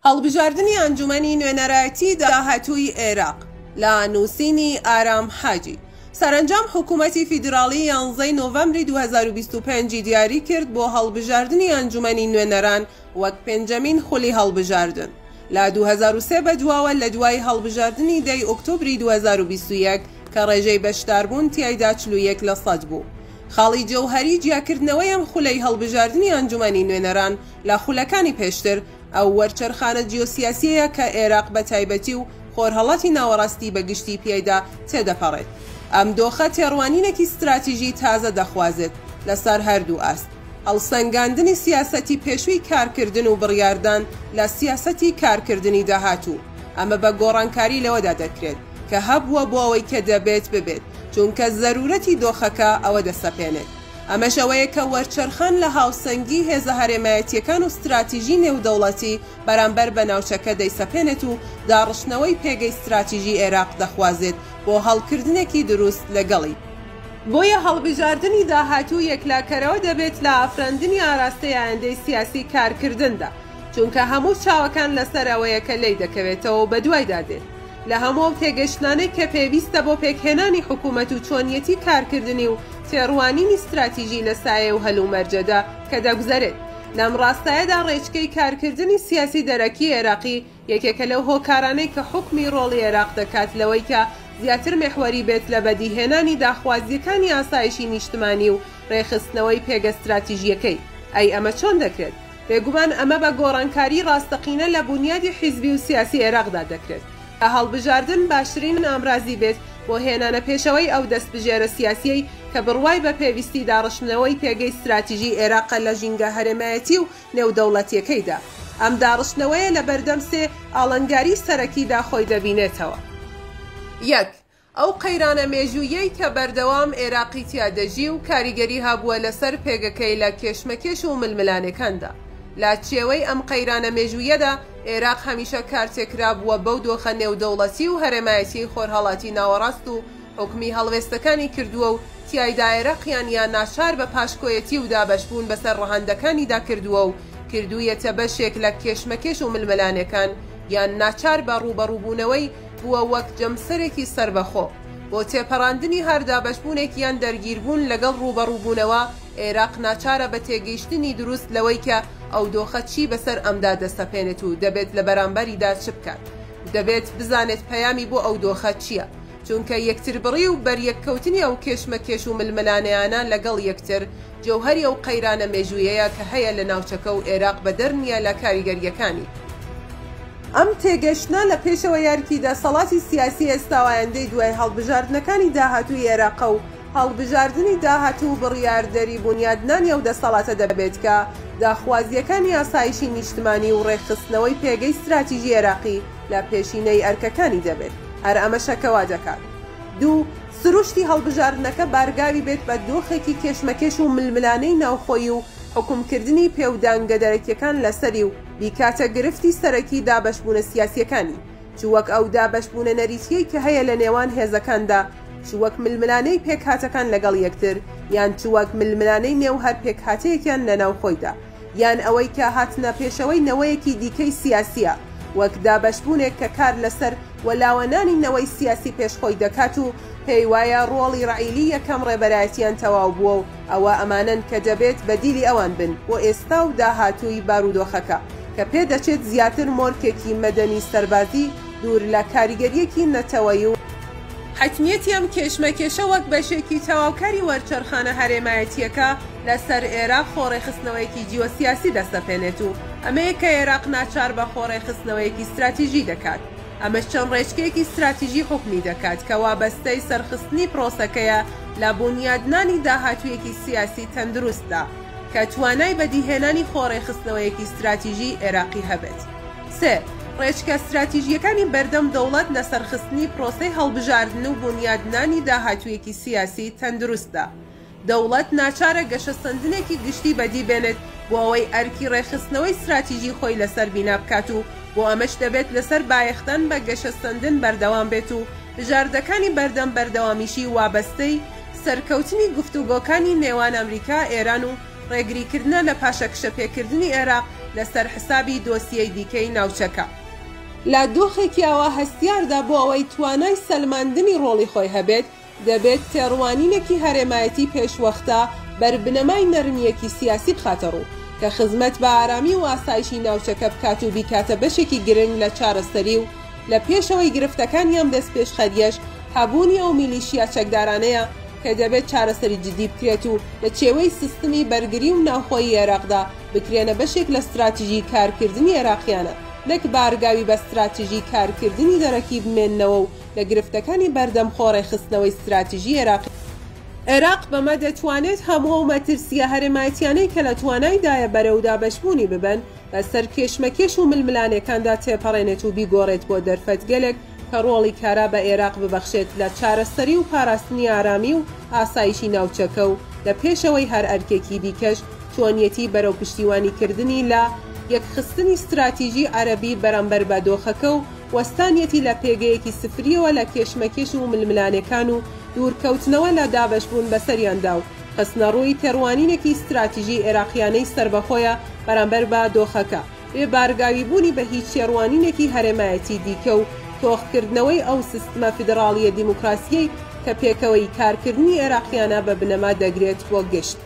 هەڵبژاردننی ئەنجومەنی نوێنەرایەتی داهاتووی عێراق لە نووسینی ئارام حاجی. سەرنجام حکوومەتی فیدراڵی 11 نۆڤەمبری 2025 دیاری کرد بۆ هەڵبژاردننی ئەنجومەنی نوێنەران وەک پێنجەمین خولی هەڵبژاردن. لە 2023 بەدواوە لە دوای هەڵبژاردننی 10 ئۆکتۆبری 2021 کە ڕێژەی بەشداربوون تیایدا 41% بوو. خاڵی جەوهەری جیاکردنەوەی ئەم خولەی هەڵبژاردننی ئەنجومەنی نوێنەران لە خولەکانی پێشتر ئەو وەرچەرخانە جیۆسیاسیەیە کە عێراق بە تایبەتی و خۆرهەڵاتی ناوەڕاستی بەگشتی پێیدا تێدەپەڕێت. ئەم دۆخە تێڕوانینێکی استراتیژی تازە دەخوازێت لەسەر هەردوو ئاست. هەڵسەنگاندنی سیاسەتی پێشووی کارکردن و بڕیاردان لە سیاسەتی کارکردنی داهاتوو. ئەمە بە گۆڕانکاری لەوەدا دەکرێت کە هەبووە بۆ ئەوەی کە دەبێت ببێت، چونکە زەرورەتی دۆخەکە ئەوە دەسەپێنێت. ئەمەش ئەوەیە کە وەرچەرخان لە هاوسەنگی هێزە هەرێمایەتیەکان و استراتیژی نێودەوڵەتی بەرامبەر بە ناوچەکە دەیسەپێنێت و داڕشتنەوەی پێگەی استراتیژی عێراق دەخوازێت بۆ هەڵکردنێکی دروست لەگەڵی. بۆیە هەڵبژاردننی داهاتوو یەکلاکەرەوە دەبێت لە ئافرەندنی ئاراستەی ئایندەی سیاسی کارکردندا، چونکە هەموو چاوەکان لەسەر ئەوەیە کە لێی دەکەوێتەوە و بەدوایدا دێت. لە هەموو تێگەشتانەی کە پێویستە بۆ پێکهێنانی حکوومەت و چۆنیەتی کارکردنی و تێڕوانینی استراتیژی لە سایە و هەلومەرجەدا کە دەگوزارێت. لەم ڕاستایەدا ڕێچکەی کارکردنی سیاسی دەرەکی عێراقی یەکێکە لەو هۆکارانەی کە حکمی ڕۆڵی عێراق دەکات لەوەی کە زیاتر مێحوەری بێت لە بەدیهێنانی داخوازیەکانی ئاسایشی نیشتمانی و ڕێخستنەوەی پێگە استراتیژیەکەی. ئەی ئەمە چۆن دەکرێت؟ بێگومان ئەمە بە گۆڕانکاری ڕاستەقینە لە بنیادی حیزبی و سیاسی عێراقدا دەکرێت. کە هەڵبژاردن باشترین ئامرازی بێت بۆ هێنانە پێشەوەی ئەو دەستبژێرە سیاسیەی کە بڕوای بە پێویستی داڕشتنەوەی پێگەی استراتیژی عێراقە لە ژینگە هەرێمایەتی و نێودەوڵەتیەکەیدا. ئەم داڕشتنەوەیە لە بەردەم سێ ئاڵنگاری سەرەکیدا خۆی دەبینێتەوە. 1. ئەو قەیرانە مێژوویەی کە بەردەوام عێراقی تیادەژی و کاریگەری هابووە لەسەر پێگەکەی لە کێشمەکێش و ململانەکاندا. لا چێوەی ئەم قەیرانە مێژوویەدا عێراق هەمیشە کارتێکرا بووە بەو دۆخە نێودەوڵەتی و هەرێمایەتی خۆرهەڵاتی ناوەڕاست و حکمی هەڵوێستەکانی کردووە و تیایدا عێراقیان یان ناچار بە پاشکۆیەتی و دابەشبوون بەسەر ڕەهەندەکانیدا کردووە و کردوویەتە بەشێک لە کێشمەکێش و ململانەکان یان ناچار بە ڕوبەڕووبوونەوەی بووە وەک جەمسەرێکی سربەخۆ. بۆ تێپەڕاندنی هەر دابەشبوونێکیان دەرگیربوون لەگەڵ ڕوبەڕووبوونەوە عێراق ناچارە بە تێگەیشتنی دروست لەوەی کە ئەو دۆخە چی بەسەر ئەمدا دەستەپێنێت و دەبێت لە بەرامبەریدا چ بکات. دەبێت بزانێت پەیامی بۆ ئەو دۆخە چییە، چونکە یەکتر بڕی و بەریەککەوتنی ئەو کێشمەکێش و ململانەیانە لەگەڵ یەکتر جەوهەری ئەو قەیرانە مێژوویەیە کە هەیە لە ناوچەکە و عێراق بەدەرنیە لە کاریگەریەکانی. ئەم تێگەشتە لە پێشەوە یارکی دەسەڵاتی سیاسی ئێستاوایەندەی دوای هەڵبژاردنەکانی داهاتووی عێراقە و هەڵبژاردننی داهاتوو بڕیاردەری بنیادنانی ئەو دەسەڵاتە دەبێت کە داخوازیەکانی ئاسایشی نیشتمانی و ڕێخستنەوەی پێگەی استراتیژی عێراقی لە پێشینەی ئەرکەکانی دەبێت. هەر ئەمە شەکەوا دەکات. 2. سروشتی هەڵبژاردنەکە بارگاوی بێت بە دۆخێکی کێشمەکێش و ململانەی ناوخۆیی و حکومکردنی پێودانگە دەرەکیەکان لەسەری و بیکاتە گرفتی سەرەکی دابەشبوونە سیاسیەکانی، چوەک ئەو دابەشبوونە نەریتیەی کە هەیە لە نێوان هێزەکاندا، چوەک ململانەی پێکهاتەکان لەگەڵ یەکتر، یان چوەک ململانەی نێو هەر پێکهاتەیەکیان لە ناوخۆیدا، یان ئەوەی کە هاتنە پێشەوەی نەوەیەکی دیکەی سیاسیە، وەک دابەشبوونێک کە کار لەسەر وەلاوەنانی نەوەی سیاسی پێشخۆی دەکات و پێی وایە ڕۆڵی ڕعیلی یەکەم ڕێبەرایەتیان تەواو بووە و ئەوە ئەمانن کە دەبێت بەدیلی ئەوان بن بۆ ئێستا و داهاتووی بارودۆخەکە کە پێدەچێت زیاتر مۆرکێکی مەدەنی سەربازی دوور لە کاریگەریەکی نەتەوەیی و حتمیەتی ئەم کێشمەکێشە وەک بەشێکی تەواوکاری وەرچەرخانە هەرێمایەتیەکە لەسەر عێراق خۆڕێخستنەوەیەکی جیۆسیاسی دەستەپێنێت و ئەمەیە کە عێراق ناچار بە خۆڕێخستنەوەیەکی استراتیژی دەکات. ئەمەش چەند ڕێچکەیەکی استراتیژی حکمی دەکات کە وابەستەی سەرخستنی پرۆسەکەیە لە بنیادنانی داهاتوویەکی سیاسی تەندروستدا کە توانای بەدیهێنانی خۆڕێخستنەوەیەکی استراتیژی عێراقی هەبێت. 3. ڕێچکە استراتیژیەکانی بەردەم دەوڵەت لە سەرخستنی پرۆسەی هەڵبژاردن و بنیادنانی داهاتوویەکی سیاسی تەندروستدا. دەوڵەت ناچارە گەشەسەندنێکی گشتی بەدی بێنێت بۆ ئەوەی ئەرکی ڕێخستنەوەی استراتیژی خۆی لەسەر بینا بکات و بۆ ئەمەش دەبێت لەسەر بایەختان بە گەشەسەندن بەردەوام بێت و بژاردەکانی بەردەم بەردەوامیشی وابەستەی سەرکەوتنی گفتوگۆکانی نێوان ئەمریکا، ئێران و ڕێگریکردنە لە پاشەکشەپێکردنی عێراق لەسەر حسابی دۆسیەی دیکەی ناوچەکە. لە دۆخێکیاوە هەستیاردا بۆ ئەوەی توانای سەلماندنی ڕۆڵی خۆی هەبێت دەبێت تێڕوانینێکی هەرێمایەتی پێشوەختە بەربنەمای نەرمیەکی سیاسی بخاتە ڕوو کە خزمەت بە ئارامی و ئاسایشی ناوچەکە بکات و بیکاتە بەشێکی گرنگ لە چارەسەری و لە پێشەوەی گرفتەکانیان دەست پێش خەریەش هەبوونی ئەو میلیشیا چەکدارانەیە کە دەبێت چارەسەری جدی بکرێت و لە چێوەی سیستمی بەرگری و ناوخۆی عێراقدا بکرێنە بەشێک لە استراتیژی کارکردنی عێراقیانە نەک بارگاوی بە استراتیژی کارکردنی دەرەکی بمێننەوە و لە گرفتەکانی بەردەم خۆڕی خستنەوەی استراتیژی عێراقی. عێراق بەمە دەتوانێت هەموو و مەترسیە هەرێمایەتیانەی کە لە توانایدایە بەرەودا بەشبوونی ببن لەسەر کێشمەکێش و ململانەکاندا تێپەڕێنێت و بیگۆڕێت بۆ دەرفەتگەلێک کە ڕۆڵی کارا بە عێراق ببەخشێت لە چارەسەری و پاراستنی ئارامی و ئاسایشی ناوچەکە و لە پێشەوەی هەر ئەرکێکی دیکەش چۆنیەتی بەرەو پشتیوانیکردنی لە یەکخستنی استراتیژی عەرەبی بەرامبەر بە دۆخەکە و وەستانیەتی لە پێگەیەکی سفریەوە لە کێشمەکێش و ململانەکان و دوورکەوتنەوە لە دابەشبوون بەسەریاندا و خستنە ڕووی تێڕوانینێکی استراتیژی عێراقیانەی سربەخۆیە بەرامبەر بە دۆخەکە بێ بارگاوی بوونی بە هیچ تێڕوانینێکی هەرێمایەتی دیکە و تۆخکردنەوەی ئەو سیستمە فیدراڵیە دیموکراسیەی کە پێکەوەی کارکردنی عێراقیانە بە بنەما دەگرێت بۆ گشت.